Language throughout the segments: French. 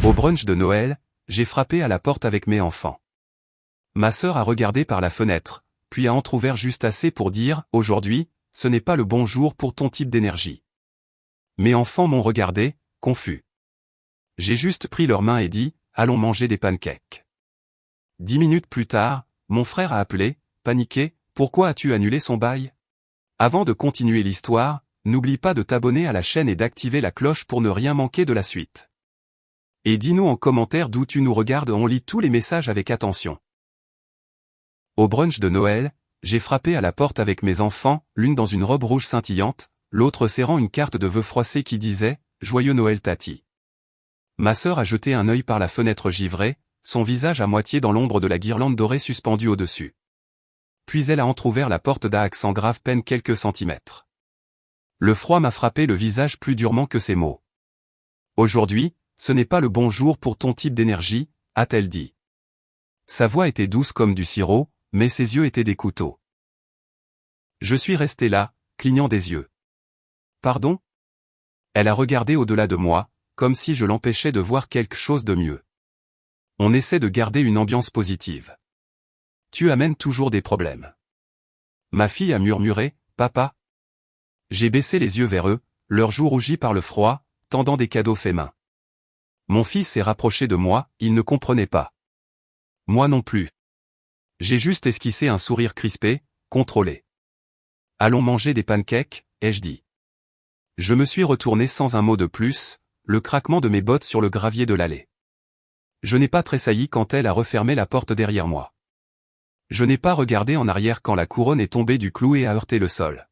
Au brunch de Noël, j'ai frappé à la porte avec mes enfants. Ma sœur a regardé par la fenêtre, puis a entrouvert juste assez pour dire « Aujourd'hui, ce n'est pas le bon jour pour ton type d'énergie ». Mes enfants m'ont regardé, confus. J'ai juste pris leurs mains et dit « Allons manger des pancakes ». 10 minutes plus tard, mon frère a appelé, paniqué « Pourquoi as-tu annulé son bail ?» Avant de continuer l'histoire, n'oublie pas de t'abonner à la chaîne et d'activer la cloche pour ne rien manquer de la suite. Et dis-nous en commentaire d'où tu nous regardes, on lit tous les messages avec attention. Au brunch de Noël, j'ai frappé à la porte avec mes enfants, l'une dans une robe rouge scintillante, l'autre serrant une carte de vœux froissée qui disait « Joyeux Noël Tati ». Ma sœur a jeté un œil par la fenêtre givrée, son visage à moitié dans l'ombre de la guirlande dorée suspendue au-dessus. Puis elle a entrouvert la porte d'A accent grave peine quelques centimètres. Le froid m'a frappé le visage plus durement que ces mots. Aujourd'hui, ce n'est pas le bon jour pour ton type d'énergie, a-t-elle dit. Sa voix était douce comme du sirop, mais ses yeux étaient des couteaux. Je suis resté là, clignant des yeux. Pardon ? Elle a regardé au-delà de moi, comme si je l'empêchais de voir quelque chose de mieux. On essaie de garder une ambiance positive. Tu amènes toujours des problèmes. Ma fille a murmuré, papa. J'ai baissé les yeux vers eux, leurs joues rougies par le froid, tendant des cadeaux faits main. Mon fils s'est rapproché de moi, il ne comprenait pas. Moi non plus. J'ai juste esquissé un sourire crispé, contrôlé. Allons manger des pancakes, ai-je dit. Je me suis retourné sans un mot de plus, le craquement de mes bottes sur le gravier de l'allée. Je n'ai pas tressailli quand elle a refermé la porte derrière moi. Je n'ai pas regardé en arrière quand la couronne est tombée du clou et a heurté le sol.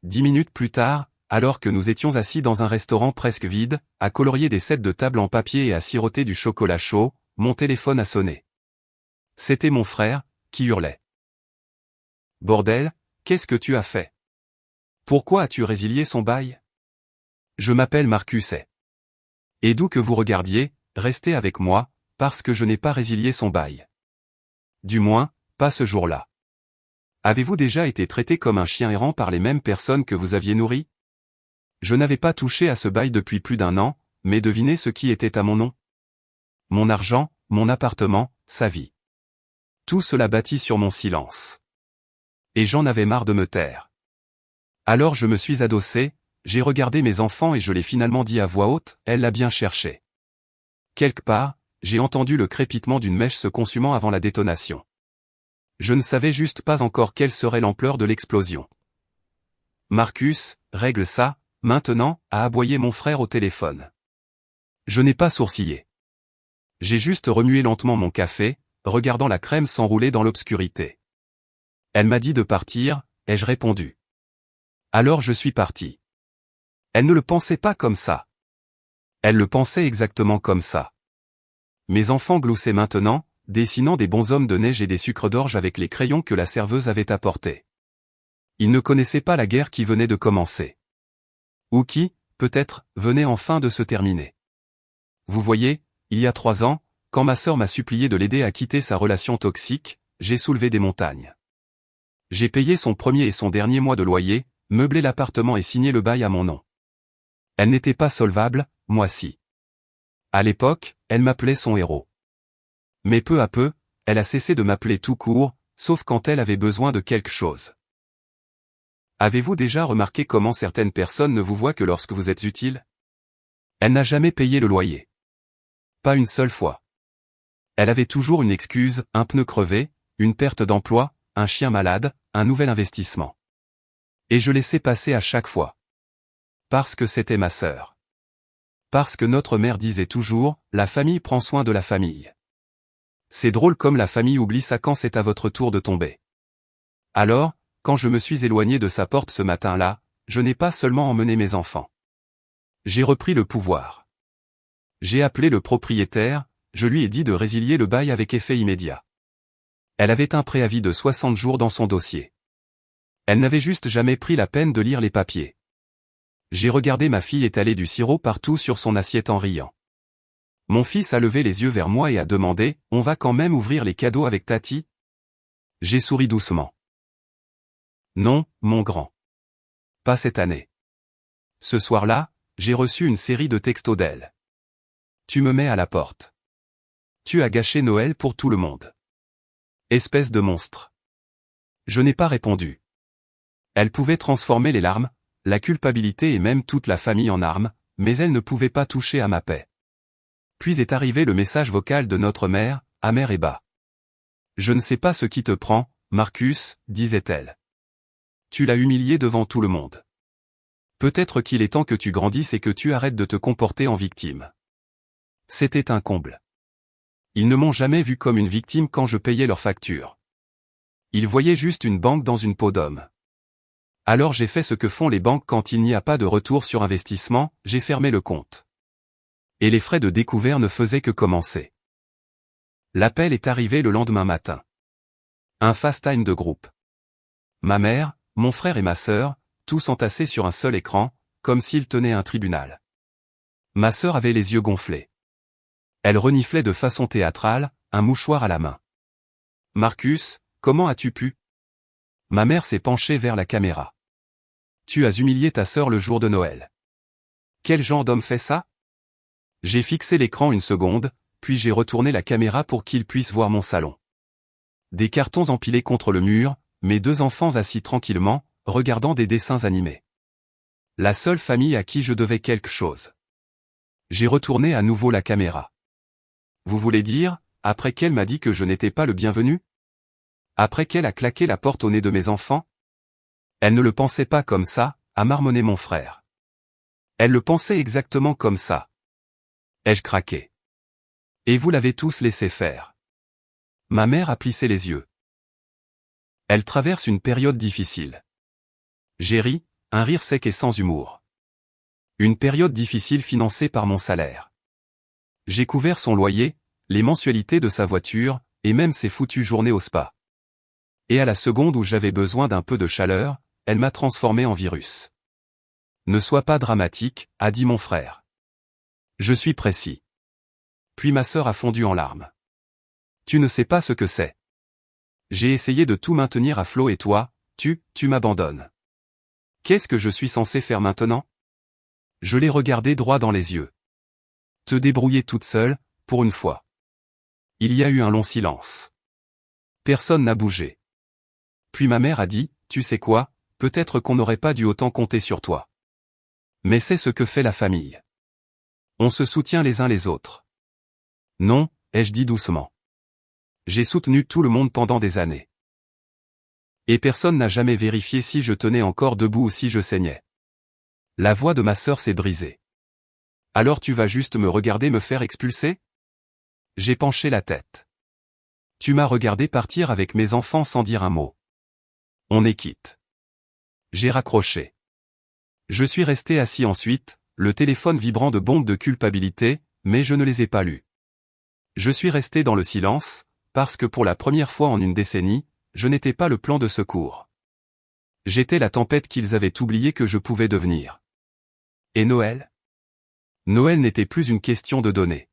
10 minutes plus tard, alors que nous étions assis dans un restaurant presque vide, à colorier des sets de table en papier et à siroter du chocolat chaud, mon téléphone a sonné. C'était mon frère, qui hurlait. Bordel, qu'est-ce que tu as fait? Pourquoi as-tu résilié son bail? Je m'appelle Marcus et d'où que vous regardiez, restez avec moi, parce que je n'ai pas résilié son bail. Du moins, pas ce jour-là. Avez-vous déjà été traité comme un chien errant par les mêmes personnes que vous aviez nourries? Je n'avais pas touché à ce bail depuis plus d'1 an, mais devinez ce qui était à mon nom. Mon argent, mon appartement, sa vie. Tout cela bâtit sur mon silence. Et j'en avais marre de me taire. Alors je me suis adossé, j'ai regardé mes enfants et je l'ai finalement dit à voix haute, elle l'a bien cherché. Quelque part, j'ai entendu le crépitement d'une mèche se consumant avant la détonation. Je ne savais juste pas encore quelle serait l'ampleur de l'explosion. Marcus, règle ça, maintenant, a aboyé mon frère au téléphone. Je n'ai pas sourcillé. J'ai juste remué lentement mon café, regardant la crème s'enrouler dans l'obscurité. Elle m'a dit de partir, ai-je répondu. Alors je suis parti. Elle ne le pensait pas comme ça. Elle le pensait exactement comme ça. Mes enfants gloussaient maintenant, dessinant des bonshommes de neige et des sucres d'orge avec les crayons que la serveuse avait apportés. Ils ne connaissaient pas la guerre qui venait de commencer. Ou qui, peut-être, venait enfin de se terminer. Vous voyez, il y a 3 ans, quand ma sœur m'a supplié de l'aider à quitter sa relation toxique, j'ai soulevé des montagnes. J'ai payé son premier et son dernier mois de loyer, meublé l'appartement et signé le bail à mon nom. Elle n'était pas solvable, moi si. À l'époque, elle m'appelait son héros. Mais peu à peu, elle a cessé de m'appeler tout court, sauf quand elle avait besoin de quelque chose. Avez-vous déjà remarqué comment certaines personnes ne vous voient que lorsque vous êtes utile? Elle n'a jamais payé le loyer. Pas une seule fois. Elle avait toujours une excuse, un pneu crevé, une perte d'emploi, un chien malade, un nouvel investissement. Et je laissais passer à chaque fois. Parce que c'était ma sœur. Parce que notre mère disait toujours, la famille prend soin de la famille. C'est drôle comme la famille oublie ça quand c'est à votre tour de tomber. Alors, quand je me suis éloigné de sa porte ce matin-là, je n'ai pas seulement emmené mes enfants. J'ai repris le pouvoir. J'ai appelé le propriétaire, je lui ai dit de résilier le bail avec effet immédiat. Elle avait un préavis de 60 jours dans son dossier. Elle n'avait juste jamais pris la peine de lire les papiers. J'ai regardé ma fille étaler du sirop partout sur son assiette en riant. Mon fils a levé les yeux vers moi et a demandé, « On va quand même ouvrir les cadeaux avec Tati ?» J'ai souri doucement. Non, mon grand. Pas cette année. Ce soir-là, j'ai reçu une série de textos d'elle. Tu me mets à la porte. Tu as gâché Noël pour tout le monde. Espèce de monstre. Je n'ai pas répondu. Elle pouvait transformer les larmes, la culpabilité et même toute la famille en armes, mais elle ne pouvait pas toucher à ma paix. Puis est arrivé le message vocal de notre mère, amer et bas. Je ne sais pas ce qui te prend, Marcus, disait-elle. Tu l'as humilié devant tout le monde. Peut-être qu'il est temps que tu grandisses et que tu arrêtes de te comporter en victime. C'était un comble. Ils ne m'ont jamais vu comme une victime quand je payais leurs factures. Ils voyaient juste une banque dans une peau d'homme. Alors j'ai fait ce que font les banques quand il n'y a pas de retour sur investissement, j'ai fermé le compte. Et les frais de découvert ne faisaient que commencer. L'appel est arrivé le lendemain matin. Un FaceTime de groupe. Ma mère, mon frère et ma sœur, tous entassés sur un seul écran, comme s'ils tenaient un tribunal. Ma sœur avait les yeux gonflés. Elle reniflait de façon théâtrale, un mouchoir à la main. Marcus, comment as-tu pu? Ma mère s'est penchée vers la caméra. Tu as humilié ta sœur le jour de Noël. Quel genre d'homme fait ça? J'ai fixé l'écran une seconde, puis j'ai retourné la caméra pour qu'ils puissent voir mon salon. Des cartons empilés contre le mur, mes deux enfants assis tranquillement, regardant des dessins animés. La seule famille à qui je devais quelque chose. J'ai retourné à nouveau la caméra. Vous voulez dire, après qu'elle m'a dit que je n'étais pas le bienvenu? Après qu'elle a claqué la porte au nez de mes enfants? Elle ne le pensait pas comme ça, a marmonné mon frère. Elle le pensait exactement comme ça. Ai-je craqué? Et vous l'avez tous laissé faire. Ma mère a plissé les yeux. Elle traverse une période difficile. J'ai ri, un rire sec et sans humour. Une période difficile financée par mon salaire. J'ai couvert son loyer, les mensualités de sa voiture, et même ses foutues journées au spa. Et à la seconde où j'avais besoin d'un peu de chaleur, elle m'a transformé en virus. Ne sois pas dramatique, a dit mon frère. Je suis précis. Puis ma sœur a fondu en larmes. Tu ne sais pas ce que c'est. J'ai essayé de tout maintenir à flot et toi, tu m'abandonnes. Qu'est-ce que je suis censé faire maintenant? Je l'ai regardé droit dans les yeux. Te débrouiller toute seule, pour une fois. Il y a eu un long silence. Personne n'a bougé. Puis ma mère a dit, tu sais quoi, peut-être qu'on n'aurait pas dû autant compter sur toi. Mais c'est ce que fait la famille. On se soutient les uns les autres. Non, ai-je dit doucement. J'ai soutenu tout le monde pendant des années. Et personne n'a jamais vérifié si je tenais encore debout ou si je saignais. La voix de ma sœur s'est brisée. Alors tu vas juste me regarder me faire expulser? J'ai penché la tête. Tu m'as regardé partir avec mes enfants sans dire un mot. On est quitte. J'ai raccroché. Je suis resté assis ensuite, le téléphone vibrant de bombes de culpabilité, mais je ne les ai pas lues. Je suis resté dans le silence, parce que pour la première fois en une décennie, je n'étais pas le plan de secours. J'étais la tempête qu'ils avaient oublié que je pouvais devenir. Et Noël? Noël n'était plus une question de donner.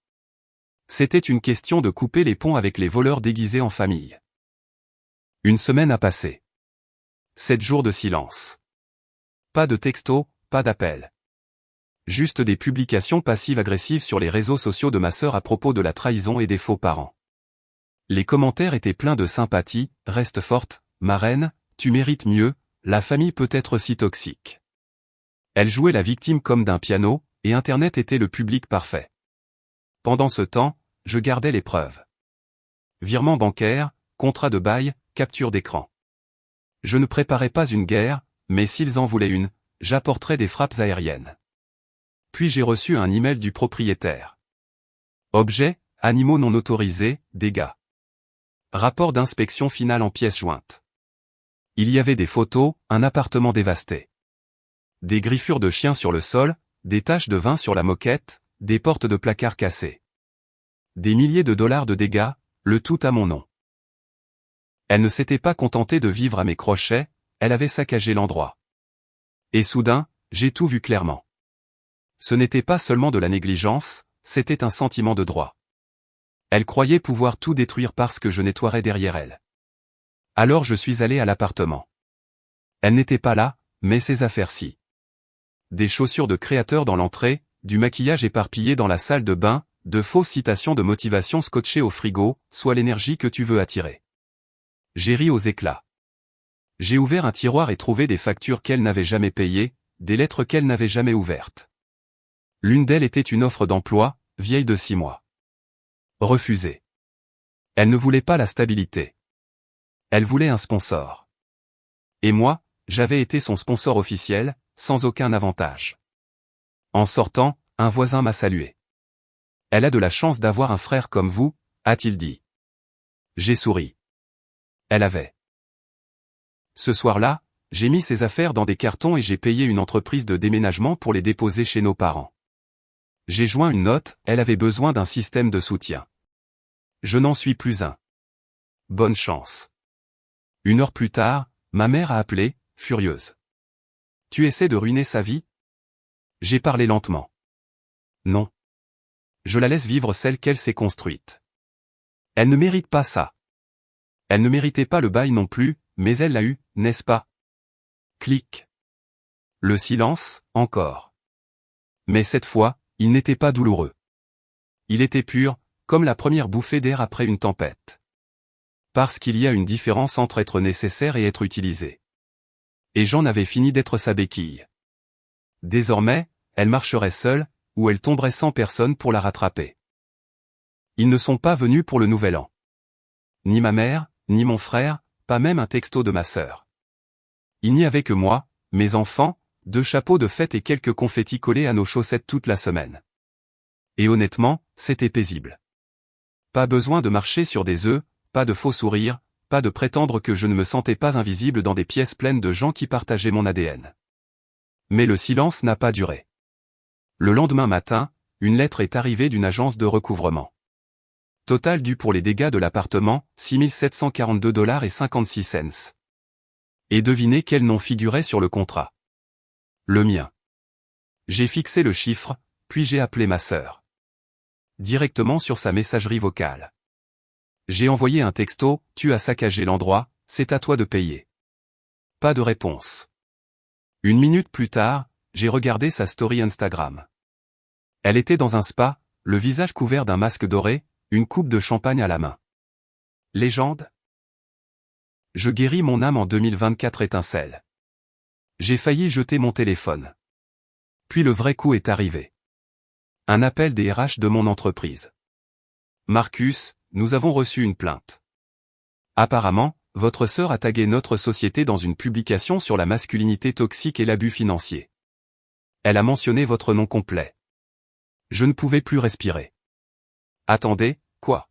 C'était une question de couper les ponts avec les voleurs déguisés en famille. Une semaine a passé. 7 jours de silence. Pas de texto, pas d'appel. Juste des publications passives-agressives sur les réseaux sociaux de ma sœur à propos de la trahison et des faux parents. Les commentaires étaient pleins de sympathie, reste forte, ma reine, tu mérites mieux, la famille peut être si toxique. Elle jouait la victime comme d'un piano, et Internet était le public parfait. Pendant ce temps, je gardais les preuves. Virement bancaire, contrat de bail, capture d'écran. Je ne préparais pas une guerre, mais s'ils en voulaient une, j'apporterais des frappes aériennes. Puis j'ai reçu un email du propriétaire. Objet, animaux non autorisés, dégâts. Rapport d'inspection finale en pièces jointes. Il y avait des photos, un appartement dévasté. Des griffures de chiens sur le sol, des taches de vin sur la moquette, des portes de placard cassées. Des milliers de dollars de dégâts, le tout à mon nom. Elle ne s'était pas contentée de vivre à mes crochets, elle avait saccagé l'endroit. Et soudain, j'ai tout vu clairement. Ce n'était pas seulement de la négligence, c'était un sentiment de droit. Elle croyait pouvoir tout détruire parce que je nettoierais derrière elle. Alors je suis allé à l'appartement. Elle n'était pas là, mais ses affaires-ci. Des chaussures de créateur dans l'entrée, du maquillage éparpillé dans la salle de bain, de fausses citations de motivation scotchées au frigo, soit l'énergie que tu veux attirer. J'ai ri aux éclats. J'ai ouvert un tiroir et trouvé des factures qu'elle n'avait jamais payées, des lettres qu'elle n'avait jamais ouvertes. L'une d'elles était une offre d'emploi, vieille de 6 mois. Refusée. Elle ne voulait pas la stabilité. Elle voulait un sponsor. Et moi, j'avais été son sponsor officiel, sans aucun avantage. En sortant, un voisin m'a salué. Elle a de la chance d'avoir un frère comme vous, a-t-il dit. J'ai souri. Elle avait. Ce soir-là, j'ai mis ses affaires dans des cartons et j'ai payé une entreprise de déménagement pour les déposer chez nos parents. J'ai joint une note, elle avait besoin d'un système de soutien. Je n'en suis plus un. Bonne chance. 1 heure plus tard, ma mère a appelé, furieuse. Tu essaies de ruiner sa vie? J'ai parlé lentement. Non. Je la laisse vivre celle qu'elle s'est construite. Elle ne mérite pas ça. Elle ne méritait pas le bail non plus, mais elle l'a eu, n'est-ce pas? Clic. Le silence, encore. Mais cette fois, il n'était pas douloureux. Il était pur, comme la première bouffée d'air après une tempête. Parce qu'il y a une différence entre être nécessaire et être utilisé. Et j'en avais fini d'être sa béquille. Désormais, elle marcherait seule, ou elle tomberait sans personne pour la rattraper. Ils ne sont pas venus pour le nouvel an. Ni ma mère, ni mon frère, pas même un texto de ma sœur. Il n'y avait que moi, mes enfants, 2 chapeaux de fête et quelques confettis collés à nos chaussettes toute la semaine. Et honnêtement, c'était paisible. Pas besoin de marcher sur des œufs, pas de faux sourires, pas de prétendre que je ne me sentais pas invisible dans des pièces pleines de gens qui partageaient mon ADN. Mais le silence n'a pas duré. Le lendemain matin, une lettre est arrivée d'une agence de recouvrement. Total dû pour les dégâts de l'appartement, 6 742,56 $. Et devinez quel nom figurait sur le contrat. Le mien. J'ai fixé le chiffre, puis j'ai appelé ma sœur. Directement sur sa messagerie vocale. J'ai envoyé un texto, tu as saccagé l'endroit, c'est à toi de payer. Pas de réponse. 1 minute plus tard, j'ai regardé sa story Instagram. Elle était dans un spa, le visage couvert d'un masque doré, une coupe de champagne à la main. Légende? Je guéris mon âme en 2024 étincelle. J'ai failli jeter mon téléphone. Puis le vrai coup est arrivé. Un appel des RH de mon entreprise. Marcus, nous avons reçu une plainte. Apparemment, votre sœur a tagué notre société dans une publication sur la masculinité toxique et l'abus financier. Elle a mentionné votre nom complet. Je ne pouvais plus respirer. Attendez, quoi?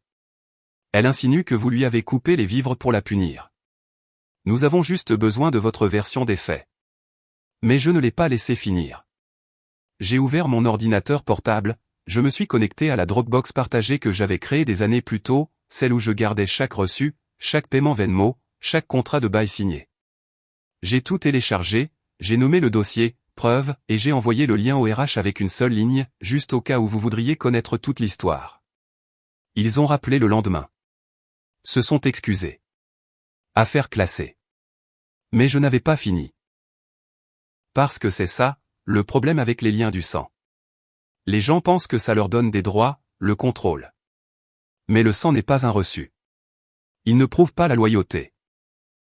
Elle insinue que vous lui avez coupé les vivres pour la punir. Nous avons juste besoin de votre version des faits. Mais je ne l'ai pas laissé finir. J'ai ouvert mon ordinateur portable, je me suis connecté à la Dropbox partagée que j'avais créée des années plus tôt, celle où je gardais chaque reçu, chaque paiement Venmo, chaque contrat de bail signé. J'ai tout téléchargé, j'ai nommé le dossier, preuve, et j'ai envoyé le lien au RH avec une seule ligne, juste au cas où vous voudriez connaître toute l'histoire. Ils ont rappelé le lendemain. Se sont excusés. Affaire classée. Mais je n'avais pas fini. Parce que c'est ça, le problème avec les liens du sang. Les gens pensent que ça leur donne des droits, le contrôle. Mais le sang n'est pas un reçu. Il ne prouve pas la loyauté.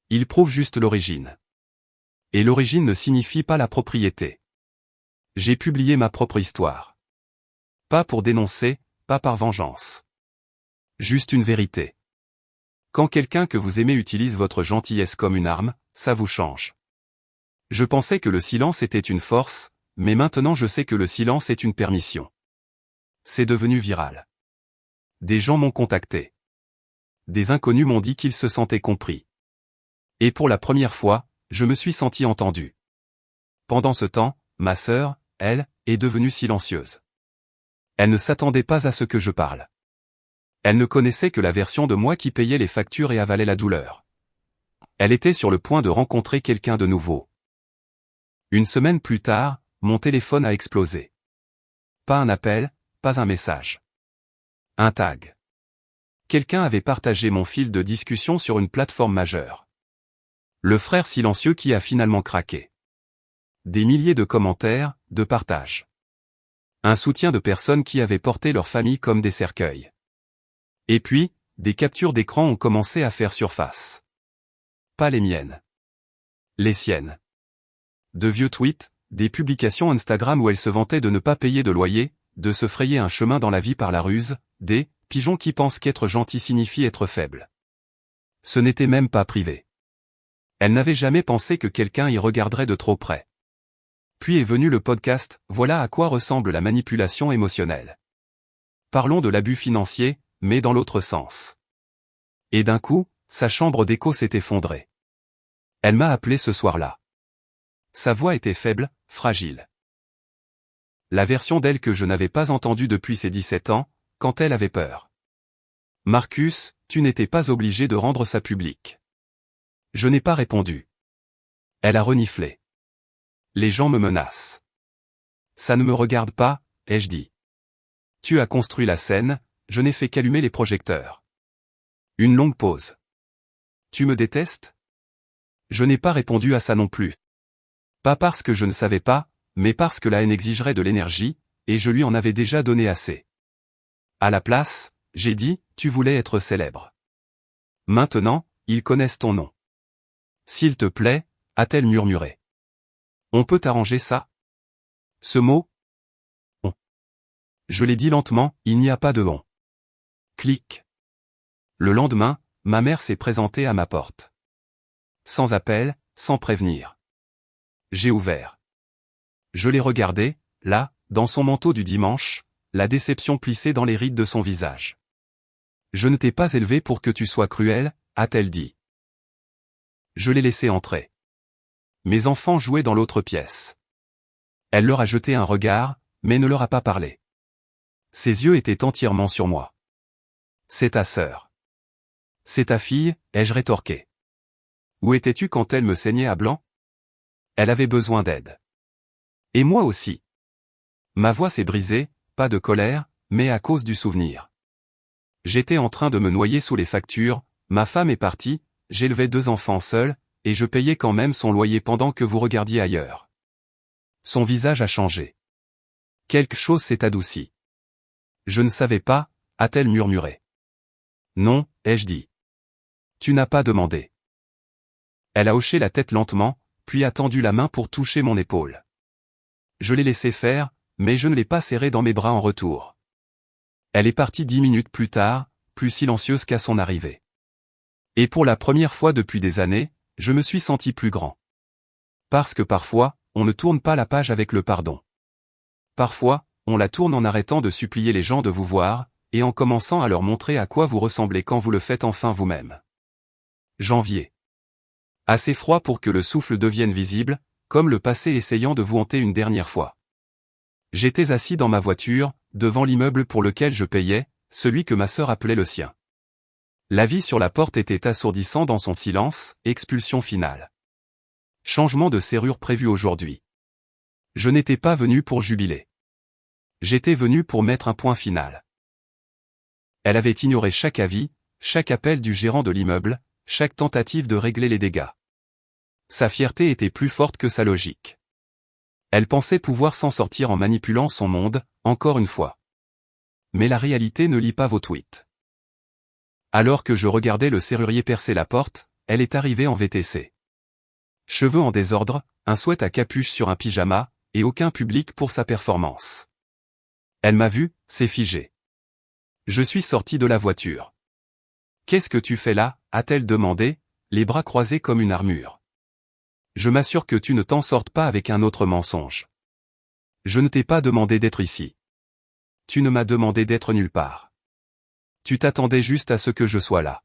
Il prouve juste l'origine. Et l'origine ne signifie pas la propriété. J'ai publié ma propre histoire. Pas pour dénoncer, pas par vengeance. Juste une vérité. Quand quelqu'un que vous aimez utilise votre gentillesse comme une arme, ça vous change. Je pensais que le silence était une force, mais maintenant je sais que le silence est une permission. C'est devenu viral. Des gens m'ont contacté. Des inconnus m'ont dit qu'ils se sentaient compris. Et pour la première fois, je me suis senti entendu. Pendant ce temps, ma sœur, elle, est devenue silencieuse. Elle ne s'attendait pas à ce que je parle. Elle ne connaissait que la version de moi qui payait les factures et avalait la douleur. Elle était sur le point de rencontrer quelqu'un de nouveau. 1 semaine plus tard, mon téléphone a explosé. Pas un appel, pas un message. Un tag. Quelqu'un avait partagé mon fil de discussion sur une plateforme majeure. Le frère silencieux qui a finalement craqué. Des milliers de commentaires, de partages. Un soutien de personnes qui avaient porté leur famille comme des cercueils. Et puis, des captures d'écran ont commencé à faire surface. Pas les miennes. Les siennes. De vieux tweets, des publications Instagram où elle se vantait de ne pas payer de loyer, de se frayer un chemin dans la vie par la ruse, des pigeons qui pensent qu'être gentil signifie être faible. Ce n'était même pas privé. Elle n'avait jamais pensé que quelqu'un y regarderait de trop près. Puis est venu le podcast « Voilà à quoi ressemble la manipulation émotionnelle ». Parlons de l'abus financier, mais dans l'autre sens. Et d'un coup, sa chambre d'écho s'est effondrée. Elle m'a appelé ce soir-là. Sa voix était faible, fragile. La version d'elle que je n'avais pas entendue depuis ses 17 ans, quand elle avait peur. Marcus, tu n'étais pas obligé de rendre ça public. Je n'ai pas répondu. Elle a reniflé. Les gens me menacent. Ça ne me regarde pas, ai-je dit. Tu as construit la scène, je n'ai fait qu'allumer les projecteurs. Une longue pause. Tu me détestes? Je n'ai pas répondu à ça non plus. Pas parce que je ne savais pas, mais parce que la haine exigerait de l'énergie, et je lui en avais déjà donné assez. À la place, j'ai dit, tu voulais être célèbre. Maintenant, ils connaissent ton nom. S'il te plaît, a-t-elle murmuré. On peut arranger ça? Ce mot? On. Je l'ai dit lentement, il n'y a pas de on. Clic. Le lendemain, ma mère s'est présentée à ma porte. Sans appel, sans prévenir. J'ai ouvert. Je l'ai regardée, là, dans son manteau du dimanche, la déception plissée dans les rides de son visage. Je ne t'ai pas élevé pour que tu sois cruel, a-t-elle dit. Je l'ai laissé entrer. Mes enfants jouaient dans l'autre pièce. Elle leur a jeté un regard, mais ne leur a pas parlé. Ses yeux étaient entièrement sur moi. C'est ta sœur. C'est ta fille, ai-je rétorqué. Où étais-tu quand elle me saignait à blanc? Elle avait besoin d'aide. Et moi aussi. Ma voix s'est brisée, pas de colère, mais à cause du souvenir. J'étais en train de me noyer sous les factures, ma femme est partie, j'élevais 2 enfants seuls, et je payais quand même son loyer pendant que vous regardiez ailleurs. Son visage a changé. Quelque chose s'est adouci. Je ne savais pas, a-t-elle murmuré. Non, ai-je dit. Tu n'as pas demandé. Elle a hoché la tête lentement, puis a tendu la main pour toucher mon épaule. Je l'ai laissé faire, mais je ne l'ai pas serré dans mes bras en retour. Elle est partie 10 minutes plus tard, plus silencieuse qu'à son arrivée. Et pour la première fois depuis des années, je me suis senti plus grand. Parce que parfois, on ne tourne pas la page avec le pardon. Parfois, on la tourne en arrêtant de supplier les gens de vous voir, et en commençant à leur montrer à quoi vous ressemblez quand vous le faites enfin vous-même. Janvier. Assez froid pour que le souffle devienne visible, comme le passé essayant de vous hanter une dernière fois. J'étais assis dans ma voiture, devant l'immeuble pour lequel je payais, celui que ma sœur appelait le sien. L'avis sur la porte était assourdissant dans son silence, expulsion finale. Changement de serrure prévu aujourd'hui. Je n'étais pas venu pour jubiler. J'étais venu pour mettre un point final. Elle avait ignoré chaque avis, chaque appel du gérant de l'immeuble, chaque tentative de régler les dégâts. Sa fierté était plus forte que sa logique. Elle pensait pouvoir s'en sortir en manipulant son monde, encore une fois. Mais la réalité ne lit pas vos tweets. Alors que je regardais le serrurier percer la porte, elle est arrivée en VTC. Cheveux en désordre, un sweat à capuche sur un pyjama, et aucun public pour sa performance. Elle m'a vu, s'est figée. Je suis sorti de la voiture. Qu'est-ce que tu fais là, a-t-elle demandé, les bras croisés comme une armure. Je m'assure que tu ne t'en sortes pas avec un autre mensonge. Je ne t'ai pas demandé d'être ici. Tu ne m'as demandé d'être nulle part. Tu t'attendais juste à ce que je sois là.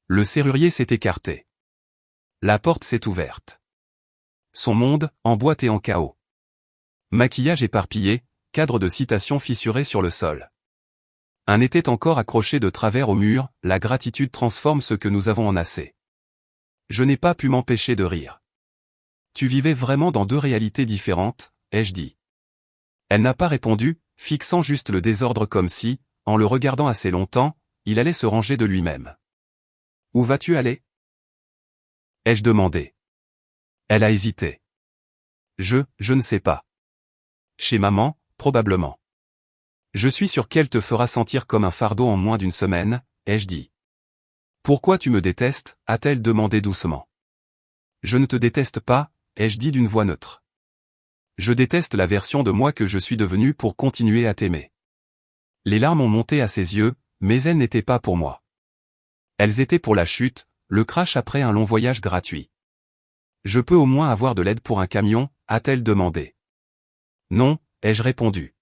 Le serrurier s'est écarté. La porte s'est ouverte. Son monde, en boîte et en chaos. Maquillage éparpillé, cadre de citations fissuré sur le sol. Un était encore accroché de travers au mur, la gratitude transforme ce que nous avons en assez. Je n'ai pas pu m'empêcher de rire. Tu vivais vraiment dans 2 réalités différentes, ai-je dit. Elle n'a pas répondu, fixant juste le désordre comme si, en le regardant assez longtemps, il allait se ranger de lui-même. Où vas-tu aller? Ai-je demandé. Elle a hésité. Je ne sais pas. Chez maman, probablement. Je suis sûr qu'elle te fera sentir comme un fardeau en moins d'une semaine, ai-je dit. Pourquoi tu me détestes, a-t-elle demandé doucement. Je ne te déteste pas, ai-je dit d'une voix neutre. Je déteste la version de moi que je suis devenue pour continuer à t'aimer. Les larmes ont monté à ses yeux, mais elles n'étaient pas pour moi. Elles étaient pour la chute, le crash après un long voyage gratuit. Je peux au moins avoir de l'aide pour un camion, a-t-elle demandé. Non, ai-je répondu.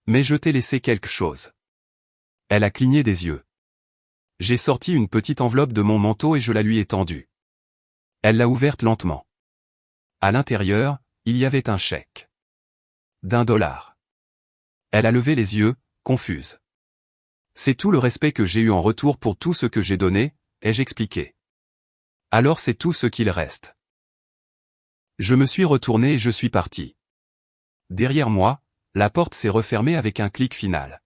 Mais je t'ai laissé quelque chose. Elle a cligné des yeux. J'ai sorti une petite enveloppe de mon manteau et je la lui ai tendue. Elle l'a ouverte lentement. À l'intérieur, il y avait un chèque. d'$1. Elle a levé les yeux, confuse. C'est tout le respect que j'ai eu en retour pour tout ce que j'ai donné, ai-je expliqué. Alors c'est tout ce qu'il reste. Je me suis retourné et je suis parti. Derrière moi, la porte s'est refermée avec un clic final.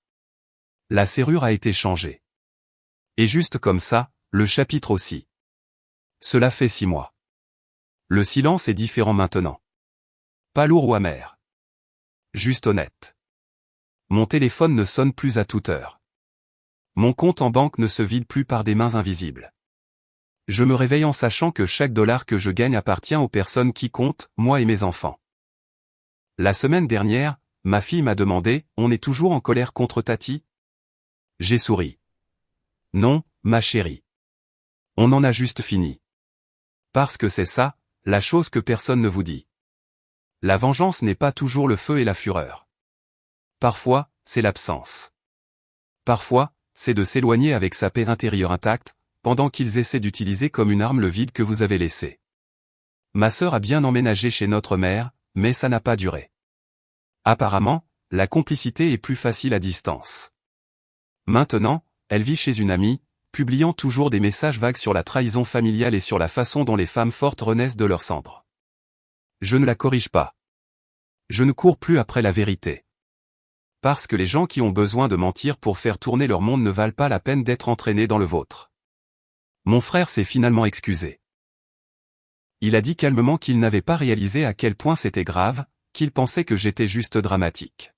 La serrure a été changée. Et juste comme ça, le chapitre aussi. Cela fait 6 mois. Le silence est différent maintenant. Pas lourd ou amer. Juste honnête. Mon téléphone ne sonne plus à toute heure. Mon compte en banque ne se vide plus par des mains invisibles. Je me réveille en sachant que chaque dollar que je gagne appartient aux personnes qui comptent, moi et mes enfants. La semaine dernière, ma fille m'a demandé, on est toujours en colère contre Tati? J'ai souri. Non, ma chérie. On en a juste fini. Parce que c'est ça, la chose que personne ne vous dit. La vengeance n'est pas toujours le feu et la fureur. Parfois, c'est l'absence. Parfois, c'est de s'éloigner avec sa paix intérieure intacte, pendant qu'ils essaient d'utiliser comme une arme le vide que vous avez laissé. Ma sœur a bien emménagé chez notre mère, mais ça n'a pas duré. Apparemment, la complicité est plus facile à distance. Maintenant, elle vit chez une amie, publiant toujours des messages vagues sur la trahison familiale et sur la façon dont les femmes fortes renaissent de leurs cendres. Je ne la corrige pas. Je ne cours plus après la vérité. Parce que les gens qui ont besoin de mentir pour faire tourner leur monde ne valent pas la peine d'être entraînés dans le vôtre. Mon frère s'est finalement excusé. Il a dit calmement qu'il n'avait pas réalisé à quel point c'était grave, qu'il pensait que j'étais juste dramatique.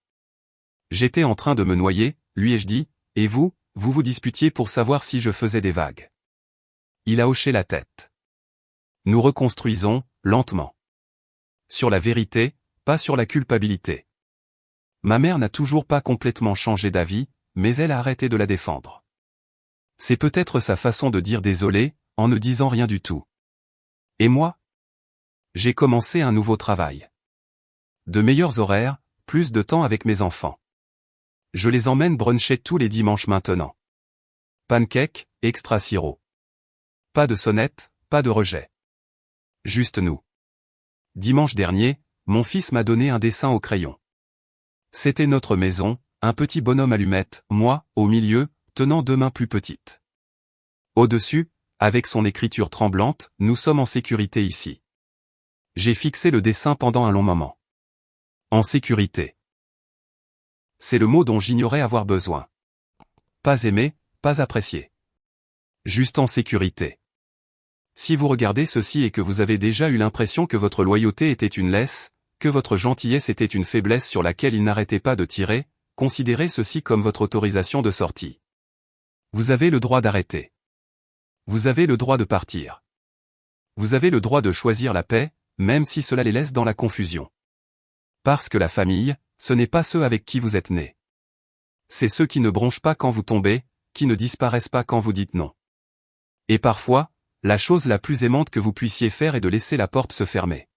J'étais en train de me noyer, lui ai-je dit, et vous vous disputiez pour savoir si je faisais des vagues. Il a hoché la tête. Nous reconstruisons, lentement. Sur la vérité, pas sur la culpabilité. Ma mère n'a toujours pas complètement changé d'avis, mais elle a arrêté de la défendre. C'est peut-être sa façon de dire désolé, en ne disant rien du tout. Et moi? J'ai commencé un nouveau travail. De meilleurs horaires, plus de temps avec mes enfants. Je les emmène bruncher tous les dimanches maintenant. Pancake, extra sirop. Pas de sonnette, pas de rejet. Juste nous. Dimanche dernier, mon fils m'a donné un dessin au crayon. C'était notre maison, un petit bonhomme allumette, moi, au milieu, tenant 2 mains plus petites. Au-dessus, avec son écriture tremblante, nous sommes en sécurité ici. J'ai fixé le dessin pendant un long moment. En sécurité. C'est le mot dont j'ignorais avoir besoin. Pas aimé, pas apprécié. Juste en sécurité. Si vous regardez ceci et que vous avez déjà eu l'impression que votre loyauté était une laisse, que votre gentillesse était une faiblesse sur laquelle il n'arrêtait pas de tirer, considérez ceci comme votre autorisation de sortie. Vous avez le droit d'arrêter. Vous avez le droit de partir. Vous avez le droit de choisir la paix, même si cela les laisse dans la confusion. Parce que la famille, ce n'est pas ceux avec qui vous êtes nés. C'est ceux qui ne bronchent pas quand vous tombez, qui ne disparaissent pas quand vous dites non. Et parfois, la chose la plus aimante que vous puissiez faire est de laisser la porte se fermer.